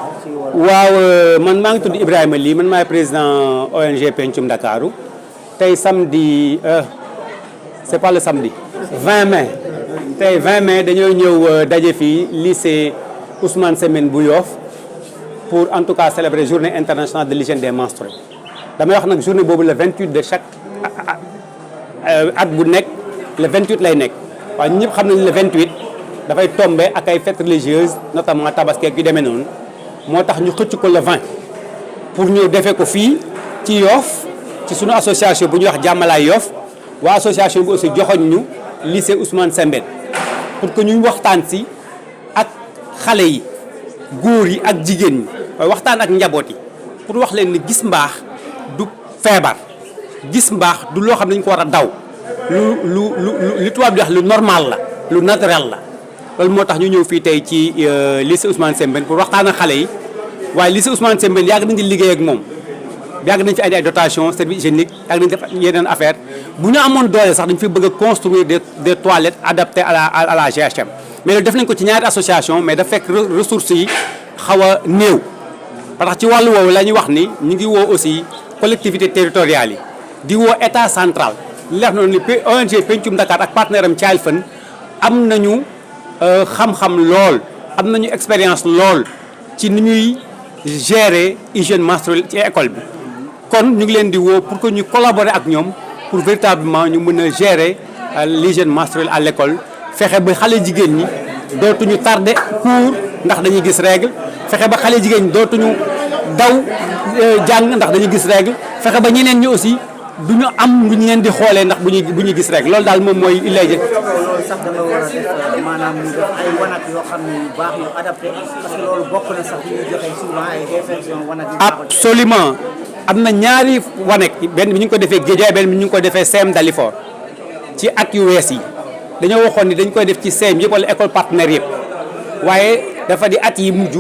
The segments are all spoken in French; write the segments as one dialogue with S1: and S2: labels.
S1: waaw man maa ngi tudd Ibrahima Ly man maay président ONG Pencum Ndakaaru tey samedi c'est pas le samedi 20 mai tey 20 mai dañoo ñëw daje fii lycée Ousmane Sembène bu Yoff pour en tout cas célébrer journée internationale de l'hygiène des menstrues damay wax nag journée boobu le 28 de chaque at bu nekk le 28 lay nekk waaye ñëpp xam nañu le 28 dafay tomber ak ay fêtes religieuses notamment tabaski ak yu demee noonu moo tax ñu xëcc ko le 20 pour ñëw defee ko fii ci Yoff ci sunu association bu ñuy wax Jàmmalaay Yoff waa association bi aussi joxoñ ñu lycée Ousmane Sembène pour que ñu waxtaan si ak xale yi góor yi ak jigéen ñi waaye waxtaan ak njaboot yi pour wax leen ni gis mbaax du feebar gis mbaax du loo xam ne dañu ko war a daw lu tubaab di wax lu normal la lu naturel la loolu moo tax ñu ñëw fii tey ci lycée Ousmane Sembène pour waxtaan ak xale yi waaye lycée Ousmane Sembène yàgg nañu liggéey ak moom yàgg nañ fi andi ay dotation service hygiénique yàgg nañ def yeneen affaire bu ñu amoon doole sax dañu fi bëgg a construire des toilettes adaptées à la GHM mais loolu def nañ ko ci ñaari association mais daf fekk ressources yi xaw a néew parce que ci wàllu woowu la ñuy wax ni ñu ngi woo aussi collectivités territoriales yi di woo état central li def noonu ni ONG Pencum Dakar ak partenaire am Child Fund am nañu xam-xam lool am nañu expérience lool ci ni ñuy gérer hygiène menstruelle ci école bi kon ñu ngi leen di woo pour que ñu collaborer ak ñoom pour véritablement ñu mën a gérer l'hygiène menstruelle à l'école fexe ba xale jigéen ñi dootuñu tardé cours ndax dañuy gis règle fexe ba xale jigéen ñi dootuñu daw jàng ndax dañuy gis règle fexe ba ñeneen ñi aussi du ñu am lu ñu leen di xoolee ndax bu ñuy gis rek loolu daal moom mooy illay jë
S2: loolu sax da nga war a def maanaam ñu def ay wanag yoo xam ne yu baax yu adapté parce que loolu bokk na sax li ñuy joxe souvent ay infection wanag yu
S1: absolument am na ñaari wanag benn bi ñu ngi ko defee Guédiawaye benn bi ñu ngi ko defee CEM Dalifort ci at yu wees yi dañoo waxoon ni dañ koy def ci CEM yëpp wala école partenaire yëpp waaye dafa di at yi mujj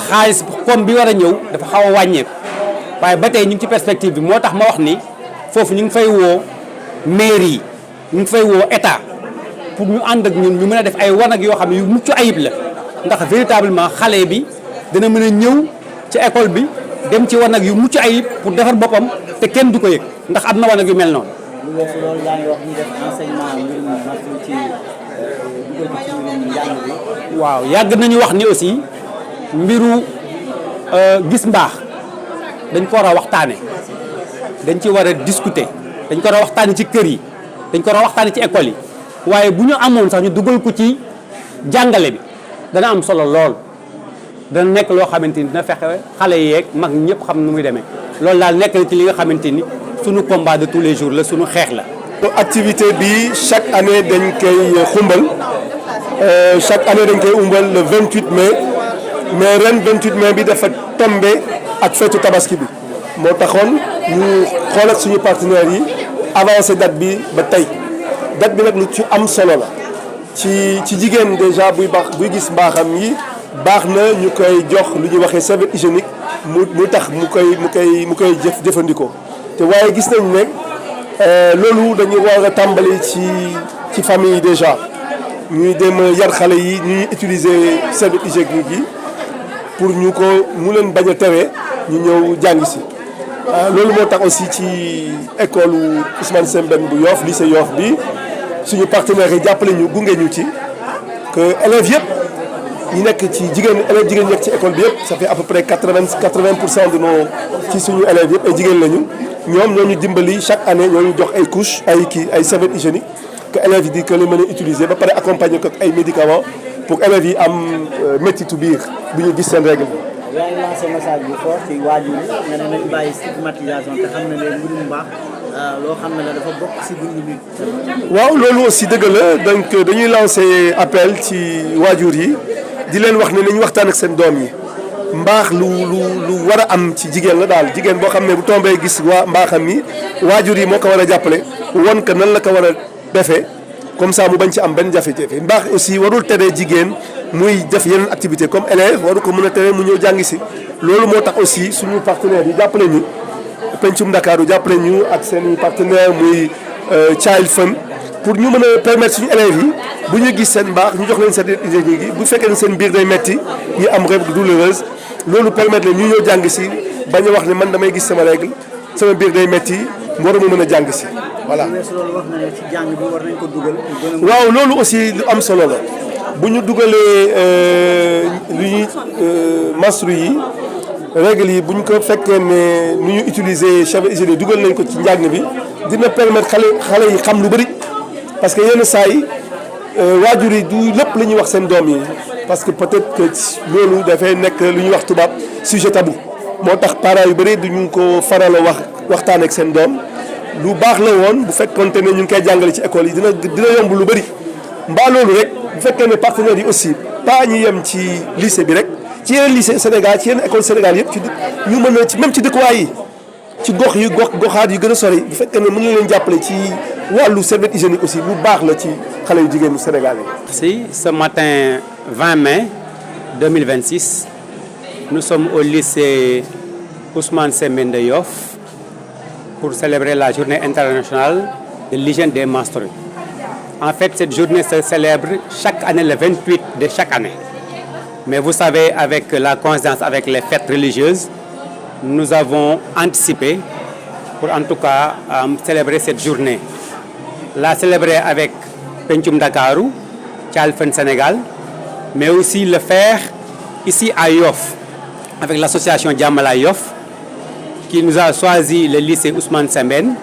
S1: xaalis comme bi war a ñëw dafa xaw a wàññeeku waaye ba tey ñu ngi ci perspective bi moo tax ma wax ni foofu ñu ngi fay woo mairie yi ñu ngi fay woo état pour ñu ànd ak ñun ñu mën a def ay wanag yoo xam ne yu mucc ayib la ndax véritablement xale bi dana mën a ñëw ci école bi dem ci wanag yu mucc ayib pour defar boppam te kenn du ko yëg ndax am na wanag yu mel noonu.
S2: lu weesu loolu yaa ngi wax ñu def enseignement mbirum menstru ci dugal ci mbirum njàng bi.
S1: waaw yàgg nañu wax ni aussi mbiru gis mbaax dañ ko war a waxtaane dañ ci war a discuter dañ ko war a waxtaane ci kër yi dañ ko war a waxtaane ci école yi waaye bu ñu amoon sax ñu dugal ko ci jàngale bi dana am solo lool dana nekk loo xamante ni dina fexe xale yeeg mag ñëpp xam nu muy demee loolu daal nekk na ci li nga xamante ni sunu combat de tous les jours la sunu xeex la.
S3: activité bi chaque année dañ koy xumbal chaque année dañ koy xumbal le 28 mai mais ren 28 mai bi dafa tombé ak feetu tabaski bi moo taxoon ñu xool ak suñu partenaires yi avancé date bi ba tey date bi nag lu ci am solo la ci jigéen déjà buy gis mbaaxam yi baax na ñu koy jox lu ñuy waxee serviette hygiénique mu tax mu koy jëfandikoo te waaye gis nañ ne loolu dañu war a tàmbali ci famille yi déjà ñuy dem yar xale yi ñuy utiliser serviette hygiénique yi pour ñu ko mu leen bañ a tere ñu ñëw jàng si loolu moo tax aussi ci école Ousmane Sembène bu Yoff lycée Yoff bi suñu partenaires yi jàppale ñu gunge ñu ci que élèves yëpp ñu nekk ci élèves jigéen nekk ci école bi yëpp ça fait à peu près 80% de nos ci suñu élèves yëpp ay jigéen lañu ñoom ñoo ñu dimbali chaque année ñoo ñu jox ay couches ay serviettes hygiéniques que élèves yi di ko leen mën a utiliser ba pare accompagner ko ak ay médicaments pour élèves yi am méttitu biir bu ñu gis seen règle.
S2: yaa ngi lancé message bu fort ci waajur yi nga ne nañ bàyyi stigmatisation te xam ne leen mbirum mbaax loo xam ne la dafa bokk si dundu nit.
S3: waaw loolu aussi dëgg la donc dañuy lancé appel ci waajur yi di leen wax ne nañu waxtaan ak seen doom yi mbaax lu war a am ci jigéen la daal jigéen boo xam ne bu tombee gis mbaaxam yi waajur yi moo ko war a jàppale won ko nan la ko war a defee comme ça mu bañ ci am benn jafe-jafe mbaax aussi warul tere jigéen muy def yeneen activité comme élève waru ko mën a tere mu ñëw jàngi si loolu moo tax aussi suñu partenaires yi jàppale ñu Pencum Ndakaaru jàppale ñu ak seen partenaire muy Child Fund pour ñu mën a permettre suñu élèves yi bu ñu gis seen mbaax ñu jox leen serviette hygiénique yi bu fekkee ne seen biir day metti ñu am règle douloureuse loolu permettre la ñu ñëw jàng si bañ a wax ne man damay gis sama règle sama biir day metti mu war a mën a jàng si voilà.
S2: loolu wax na ne ci jàng bi war nañ ko dugal.
S3: waaw loolu aussi lu am solo la bu ñu dugalee lu ñuy menstru yi règle yi bu ñu ko fekkee ne nu ñu utiliser cheveux hygiéniques dugal nañ ko ci njàng bi dina permettre xale yi xam lu bëri parce que yenn saa yi waajur yi du lépp la ñuy wax seen doom yi parce que peut-être que loolu dafay nekk lu ñuy wax tubaab sujet tabou moo tax parents yu bëri duñu ko faral a waxtaan ak seen doom lu baax la woon bu fekkonte ne ñu ngi koy jàngale ci école yi dina yomb lu bëri mbaa loolu rek bu fekkee ne partenaires yi aussi pas ñu yem ci lycée bi rek ci yeneen lycée Sénégal ci yeneen école Sénégal yëpp ci ñu mën a ci même ci dëkkuwaay yi ci goxaat yu gën a sori bu fekkee ne mën na leen jàppale ci wàllu serviette hygiénique aussi lu baax la ci xale yu jigéenu Sénégal yi.
S1: Si ce matin 20 mai 2026 nous sommes au lycée Ousmane Sembène de Yoff pour célébrer la journée internationale de l'hygiène des menstrues. En fait, cette journée se célèbre chaque année le 28 de chaque année. Mais vous savez, avec la coïncidence avec les fêtes religieuses, nous avons anticipé pour en tout cas célébrer cette journée. La célébrer avec Pencum Dakarou, Tchalfen Sénégal, mais aussi le faire ici à Yoff, avec l'association Djamala Yoff, qui nous a choisi le lycée Ousmane Sembène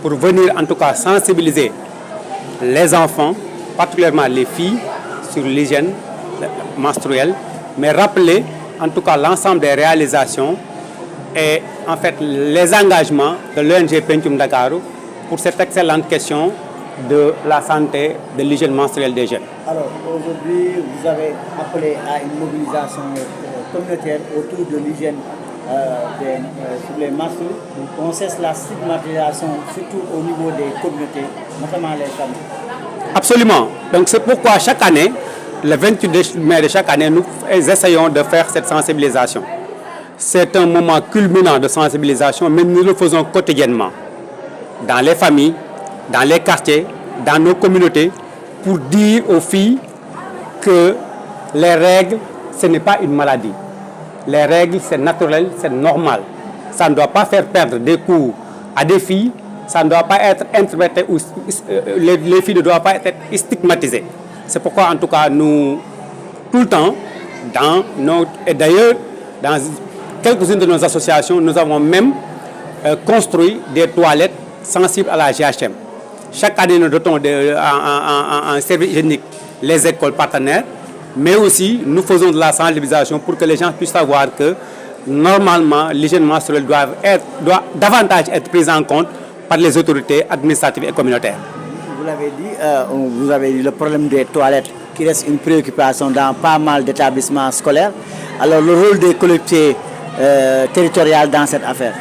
S1: pour venir en tout cas sensibiliser les enfants, particulièrement les filles, sur l'hygiène menstruelle, mais rappeler en tout cas l'ensemble des réalisations et en fait les engagements de l'ONG Pencum Dakarou pour cette excellente question de la santé, de l'hygiène menstruelle des jeunes.
S2: Alors aujourd'hui, vous avez appelé à une mobilisation communautaire autour de l'hygiène sur les menstrues. On cesse la stigmatisation, surtout au niveau des communautés, notamment les femmes.
S1: Absolument. Donc c'est pourquoi chaque année, le 28 mai de chaque année, nous essayons de faire cette sensibilisation. C'est un moment culminant de sensibilisation, mais nous le faisons quotidiennement. Dans les familles, dans les quartiers, dans nos communautés, pour dire aux filles que les règles, ce n'est pas une maladie. Les règles, c'est naturel, c'est normal. Ça ne doit pas faire perdre des cours à des filles, ça ne doit pas être interprété, ou les filles ne doivent pas être stigmatisées. C'est pourquoi, en tout cas, nous, tout le temps, et d'ailleurs, dans quelques-unes de nos associations, nous avons même construit des toilettes sensibles à la GHM. Chaque année, nous dotons en service hygiénique les écoles partenaires, mais aussi nous faisons de la sensibilisation pour que les gens puissent savoir que normalement l'hygiène menstruelle doit davantage être prise en compte par les autorités administratives et communautaires.
S2: Vous avez dit le problème des toilettes qui reste une préoccupation dans pas mal d'établissements scolaires. Alors le rôle des collectivités territoriales dans cette affaire?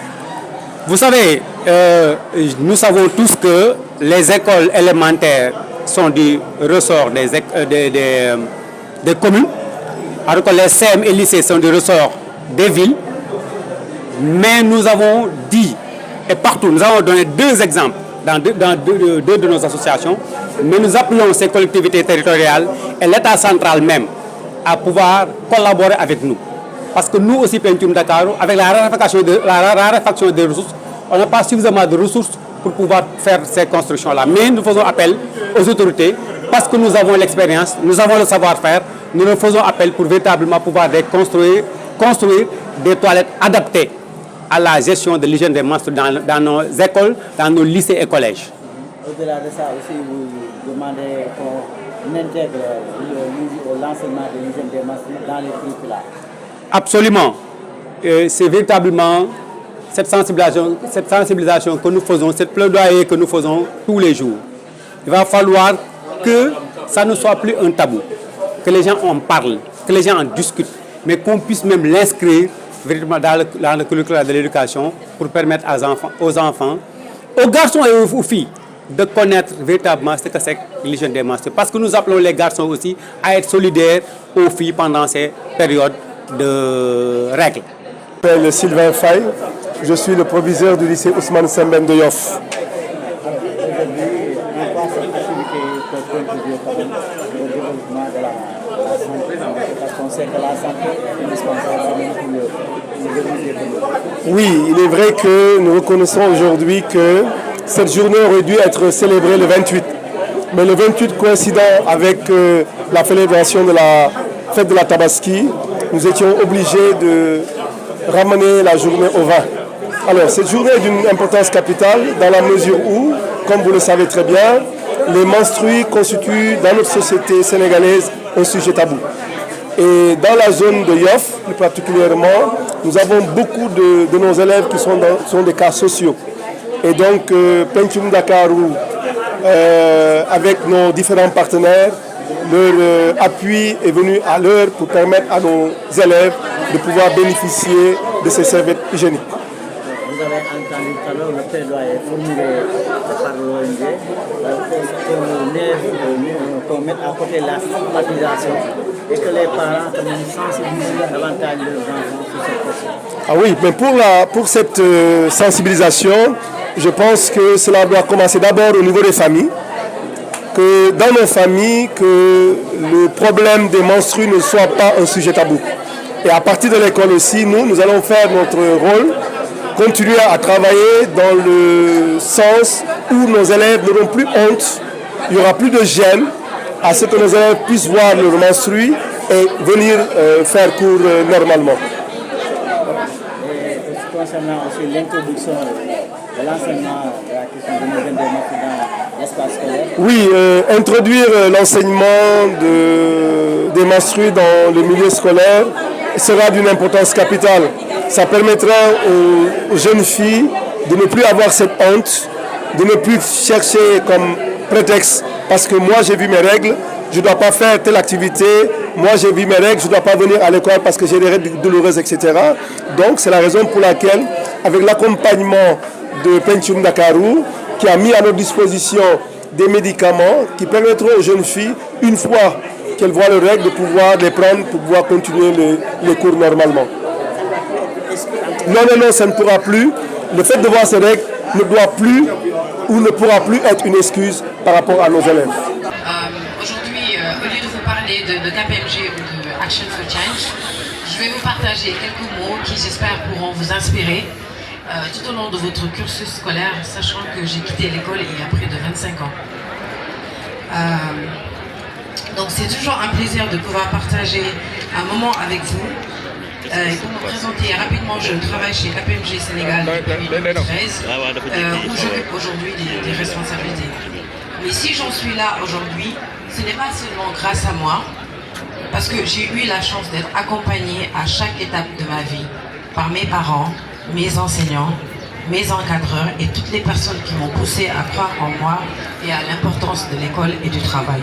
S1: Vous savez, nous savons tous que les écoles élémentaires sont du ressort des communes, alors que les CM et lycées sont du ressort des villes. Mais nous avons dit, et partout, nous avons donné deux exemples dans deux de nos associations, mais nous appelons ces collectivités territoriales et l'État central même à pouvoir collaborer avec nous. Parce que nous aussi, Pencum Dakarou, avec la raréfaction des ressources, on n'a pas suffisamment de ressources pour pouvoir faire ces constructions-là. Mais nous faisons appel aux autorités, parce que nous avons l'expérience, nous avons le savoir-faire, nous leur faisons appel pour véritablement pouvoir construire des toilettes adaptées à la gestion de l'hygiène des menstrues dans nos écoles, dans nos lycées et collèges.
S2: Au-delà de ça aussi, vous demandez qu'on intègre l'enseignement de l'hygiène des menstrues dans les curricula.
S1: Absolument. C'est véritablement cette sensibilisation que nous faisons, cette plaidoyer que nous faisons tous les jours. Il va falloir que ça ne soit plus un tabou, que les gens en parlent, que les gens en discutent, mais qu'on puisse même l'inscrire véritablement dans le curriculum de l'éducation pour permettre aux enfants, aux garçons et aux filles, de connaître véritablement ce que c'est l'hygiène des menstrues. Parce que nous appelons les garçons aussi à être solidaires aux filles pendant ces périodes de règles.
S3: Je m'appelle Sylvain Faye, je suis le proviseur du lycée Ousmane Sembène de Yoff.
S2: Parce qu'on sait que la santé est indispensable pour
S3: Oui, il est vrai que nous reconnaissons aujourd'hui que cette journée aurait dû être célébrée le 28. Mais le 28 coïncidant avec la célébration de la fête de la Tabaski, nous étions obligés de ramener la journée au 20. Alors, cette journée est d'une importance capitale dans la mesure où, comme vous le savez très bien, les menstrues constituent dans notre société sénégalaise un sujet tabou. Et dans la zone de Yoff, plus particulièrement, nous avons beaucoup de nos élèves qui sont des cas sociaux. Et donc, Pencum Dakarou, avec nos différents partenaires, leur appui est venu à l'heure pour permettre à nos élèves de pouvoir bénéficier de ces serviettes hygiéniques.
S2: Vous avez entendu tout à l'heure le plaidoyer formulé par l'ONG pour mettre à côté la stigmatisation et que les parents sensibilisent davantage leurs enfants sur cette question.
S3: Ah oui, mais pour cette sensibilisation, je pense que cela doit commencer d'abord au niveau des familles, que dans nos familles, que le problème des menstrues ne soit pas un sujet tabou. Et à partir de l'école aussi, nous allons faire notre rôle, continuer à travailler dans le sens où nos élèves n'auront plus honte, il n'y aura plus de gêne à ce que nos élèves puissent voir leurs menstrues et venir faire cours normalement.
S2: Et concernant aussi l'introduction de l'enseignement de la question de l'hygiène des menstrues dans l'espace scolaire.
S3: Oui, introduire l'enseignement des menstrues dans le milieu scolaire sera d'une importance capitale. Ça permettra aux jeunes filles de ne plus avoir cette honte, de ne plus chercher comme prétexte parce que moi j'ai vu mes règles, je ne dois pas faire telle activité, moi j'ai vu mes règles, je ne dois pas venir à l'école parce que j'ai des règles douloureuses, etc. Donc c'est la raison pour laquelle, avec l'accompagnement de Pencum Dakarou, qui a mis à notre disposition des médicaments qui permettront aux jeunes filles, une fois qu'elles voient leurs règles, de pouvoir les prendre pour pouvoir continuer les cours normalement. Non, ça ne pourra plus. Le fait de voir ces règles ne doit plus ou ne pourra plus être une excuse par rapport à nos élèves.
S4: Aujourd'hui, au lieu de vous parler de KPMG ou de Action for Change, je vais vous partager quelques mots qui, j'espère, pourront vous inspirer tout au long de votre cursus scolaire, sachant que j'ai quitté l'école il y a près de 25 ans. Donc c'est toujours un plaisir de pouvoir partager un moment avec vous. Pour me présenter rapidement, je travaille chez KPMG Sénégal depuis 2013, où j'occupe aujourd'hui des responsabilités. Mais si j'en suis là aujourd'hui, ce n'est pas seulement grâce à moi, parce que j'ai eu la chance d'être accompagnée à chaque étape de ma vie par mes parents, mes enseignants, mes encadreurs et toutes les personnes qui m'ont poussé à croire en moi et à l'importance de l'école et du travail.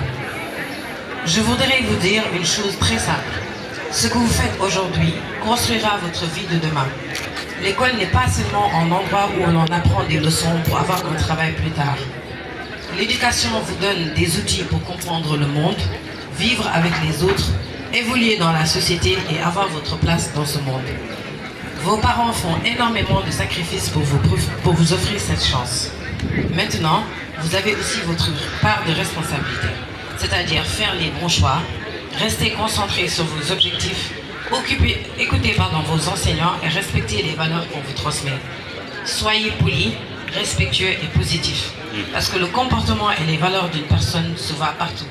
S4: Je voudrais vous dire une chose très simple. Ce que vous faites aujourd'hui construira votre vie de demain. L'école n'est pas seulement un endroit où on en apprend des leçons pour avoir un travail plus tard. L'éducation vous donne des outils pour comprendre le monde, vivre avec les autres, évoluer dans la société et avoir votre place dans ce monde. Vos parents font énormément de sacrifices pour vous offrir cette chance. Maintenant, vous avez aussi votre part de responsabilité, c'est-à-dire faire les bons choix, rester concentré sur vos objectifs, écoutez vos enseignants et respectez les valeurs qu'on vous transmet. Soyez polis, respectueux et positifs, parce que le comportement et les valeurs d'une personne se voient partout,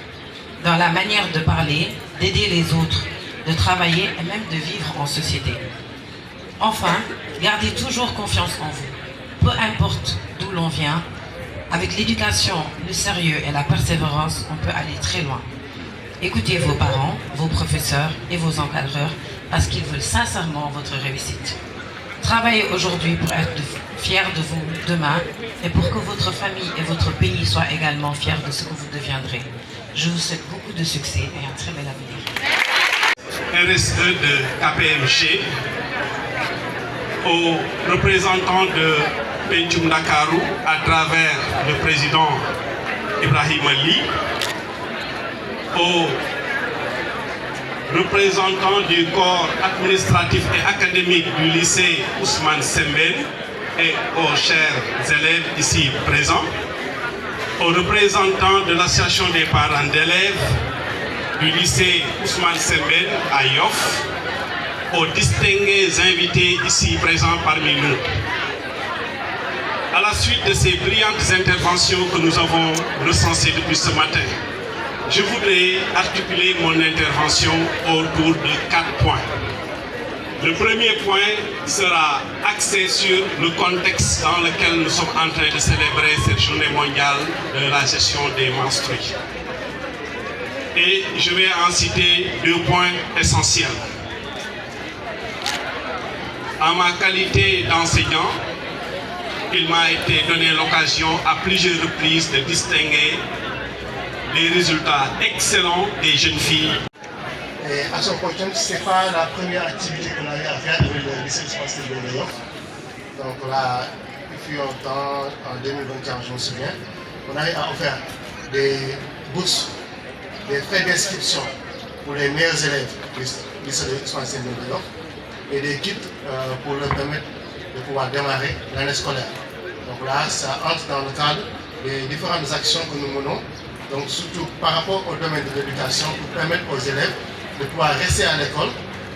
S4: dans la manière de parler, d'aider les autres, de travailler et même de vivre en société. Enfin, gardez toujours confiance en vous, peu importe d'où l'on vient. Avec l'éducation, le sérieux et la persévérance, on peut aller très loin. Écoutez vos parents, vos professeurs et vos encadreurs parce qu'ils veulent sincèrement votre réussite. Travaillez aujourd'hui pour être fiers de vous demain et pour que votre famille et votre pays soient également fiers de ce que vous deviendrez. Je vous souhaite beaucoup de succès et un très bel avenir.
S5: RSE de KPMG, aux représentants de Pencum Dakarou à travers le président Ibrahim Ali, aux représentants du corps administratif et académique du lycée Ousmane Sembène et aux chers élèves ici présents, aux représentants de l'association des parents d'élèves du lycée Ousmane Sembène à Yoff, aux distingués invités ici présents parmi nous. À la suite de ces brillantes interventions que nous avons recensées depuis ce matin, je voudrais articuler mon intervention autour de 4 points. Le premier point sera axé sur le contexte dans lequel nous sommes en train de célébrer cette journée mondiale de la gestion des menstrues. Et je vais en citer 2 points essentiels. En ma qualité d'enseignant, il m'a été donné l'occasion à plusieurs reprises de distinguer les résultats excellents des jeunes filles.
S6: Et Action Pointe, ce n'est pas la première activité qu'on avait à faire avec le lycée dispensaire de New York. Donc là, il fut un temps, en 2021, je me souviens, on avait offert des bourses, des frais d'inscription pour les meilleurs élèves du lycée dispensaire de New York et des kits pour leur permettre de pouvoir démarrer l'année scolaire. Donc là, ça entre dans le cadre des différentes actions que nous menons, donc surtout par rapport au domaine de l'éducation pour permettre aux élèves de pouvoir rester à l'école,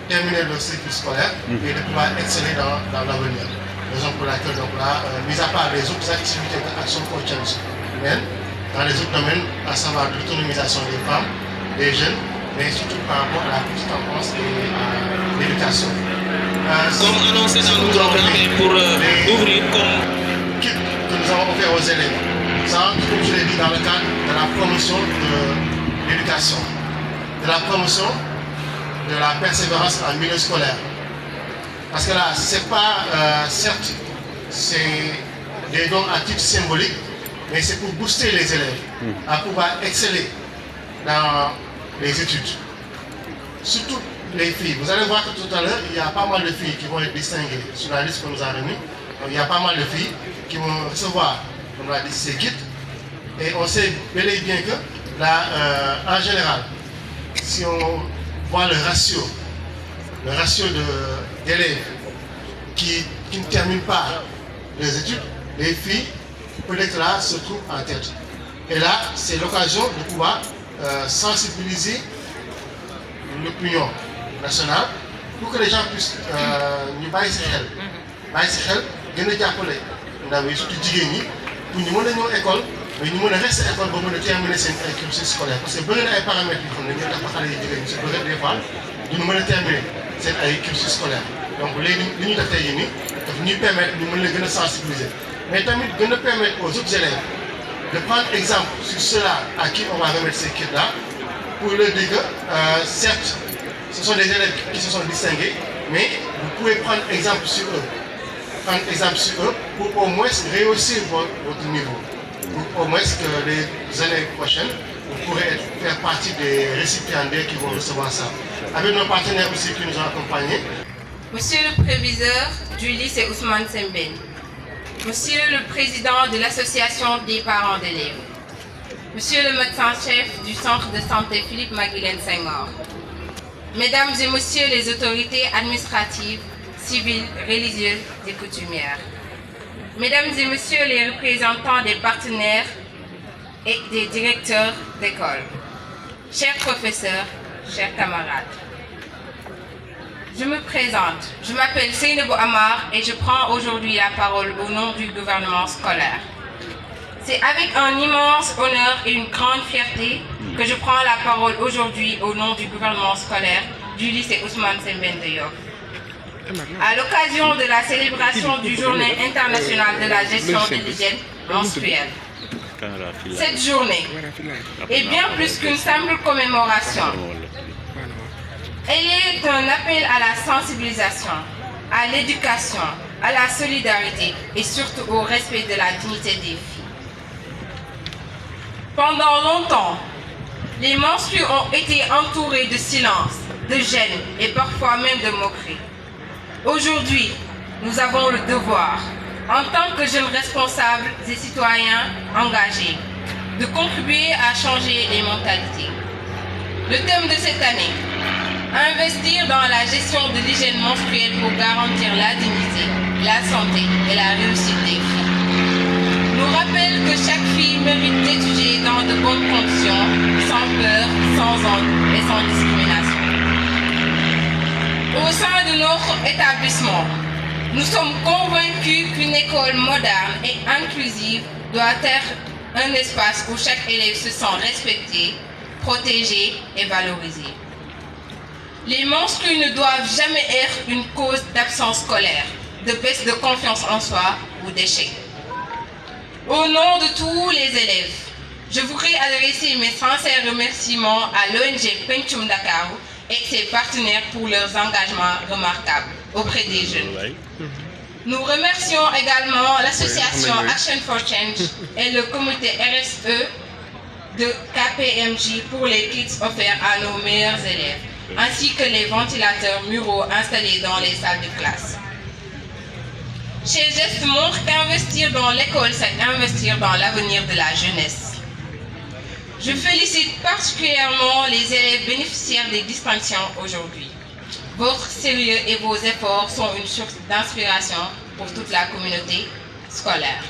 S6: terminer leur cycle scolaire et de pouvoir exceller dans l'avenir. Raison pour laquelle, donc là, mis à part les autres activités d'Action for Change humaine, dans les autres domaines, à savoir l'autonomisation des femmes, des jeunes, mais surtout par rapport à la petite enfance et à l'éducation.
S7: Comme annoncé dans nos programmes pour ouvrir comme
S6: kit que nous avons offert aux élèves. Ça, comme je l'ai dit, dans le cadre de la promotion de l'éducation, de la promotion de la persévérance en milieu scolaire. Parce que là, c'est pas, certes, c'est des dons à titre symbolique, mais c'est pour booster les élèves à pouvoir exceller dans les études. Surtout les filles. Vous allez voir que tout à l'heure, il y a pas mal de filles qui vont être distinguées sur la liste qu'on nous a remis. Donc, il y a pas mal de filles qui vont recevoir, on a dit, ces kits. Et on sait bel et bien que là, en général, si on voit le ratio d'élèves qui ne terminent pas les études, les filles, peut-être là, se trouvent en tête. Et là, c'est l'occasion de pouvoir sensibiliser l'opinion nationale pour que les gens puissent nous bàyyi si xel gën a jàppale ndaw yi surtout jigéen ñi pour ñu mën a ñëw école mais ñu mën a rester école ba mën a terminer seen ay cursus scolaire parce que bëri na ay paramètres yu xam ne ñoo tax ba xale yi jigéen ñi si bëri des fois duñu mën a terminer seen ay cursus scolaire donc léegi li ñu def tey jii nii daf ñuy permettre ñu mën leen gën a sensibiliser mais tamit gën a permettre aux autres élèves de prendre exemple sur ceux-là à qui on va remettre ces kits-là pour leur dire que certes ce sont des élèves qui se sont distingués, mais vous pouvez prendre exemple sur eux. Prendre exemple sur eux pour au moins réussir votre niveau. Pour au moins que les années prochaines, vous pourrez faire partie des récipiendaires qui vont recevoir ça. Avec nos partenaires aussi qui nous ont accompagnés.
S8: Monsieur le préviseur du lycée Ousmane Sembène, Monsieur le président de l'association des parents d'élèves, Monsieur le médecin-chef du centre de santé Philippe Maguilène Senghor, Mesdames et Messieurs les autorités administratives, civiles, religieuses et coutumières, Mesdames et Messieurs les représentants des partenaires et des directeurs d'école, chers professeurs, chers camarades, je me présente, je m'appelle Seynabou Amar et je prends aujourd'hui la parole au nom du gouvernement scolaire. C'est avec un immense honneur et une grande fierté que je prends la parole aujourd'hui au nom du gouvernement scolaire du lycée Ousmane Sembène de Yoff. À l'occasion de la célébration du Journée internationale de la gestion de l'hygiène menstruelle. Cette journée est bien plus qu'une simple commémoration. Elle est un appel à la sensibilisation, à l'éducation, à la solidarité et surtout au respect de la dignité des filles. Pendant longtemps, les menstrues ont été entourées de silence, de gêne et parfois même de moquerie. Aujourd'hui, nous avons le devoir, en tant que jeunes responsables et citoyens engagés, de contribuer à changer les mentalités. Le thème de cette année, investir dans la gestion de l'hygiène menstruelle pour garantir la dignité, la santé et la réussite des filles. Nous rappelle que chaque fille mérite d'étudier dans de bonnes conditions, sans peur, sans honte et sans discrimination. Au sein de notre établissement, nous sommes convaincus qu'une école moderne et inclusive doit être un espace où chaque élève se sent respecté, protégé et valorisé. Les menstrues ne doivent jamais être une cause d'absence scolaire, de baisse de confiance en soi ou d'échec. Au nom de tous les élèves, je voudrais adresser mes sincères remerciements à l'ONG Pencum Dakaru et ses partenaires pour leurs engagements remarquables auprès des jeunes. Nous remercions également l'association Action for Change et le comité RSE de KPMG pour les kits offerts à nos meilleurs élèves, ainsi que les ventilateurs muraux installés dans les salles de classe. Ces gestes montrent qu'investir dans l'école, c'est investir dans l'avenir de la jeunesse. Je félicite particulièrement les élèves bénéficiaires des distinctions aujourd'hui. Votre sérieux et vos efforts sont une source d'inspiration pour toute la communauté scolaire.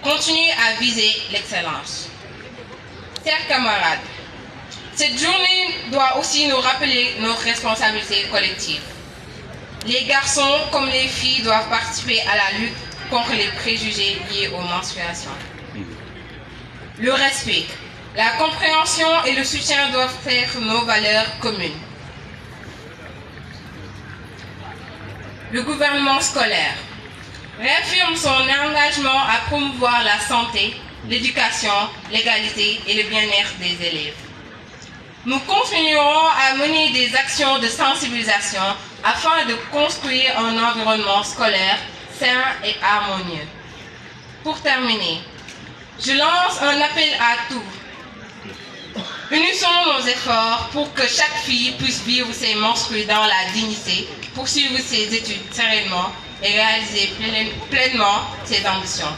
S8: Continuez à viser l'excellence. Chers camarades, cette journée doit aussi nous rappeler notre responsabilité collective. Les garçons comme les filles doivent participer à la lutte contre les préjugés liés aux menstruations. Le respect, la compréhension et le soutien doivent être nos valeurs communes. Le gouvernement scolaire réaffirme son engagement à promouvoir la santé, l'éducation, l'égalité et le bien-être des élèves. Nous continuerons à mener des actions de sensibilisation afin de construire un environnement scolaire sain et harmonieux. Pour terminer, je lance un appel à tous. Unissons nos efforts pour que chaque fille puisse vivre ses menstrues dans la dignité, poursuivre ses études sereinement et réaliser pleinement ses ambitions.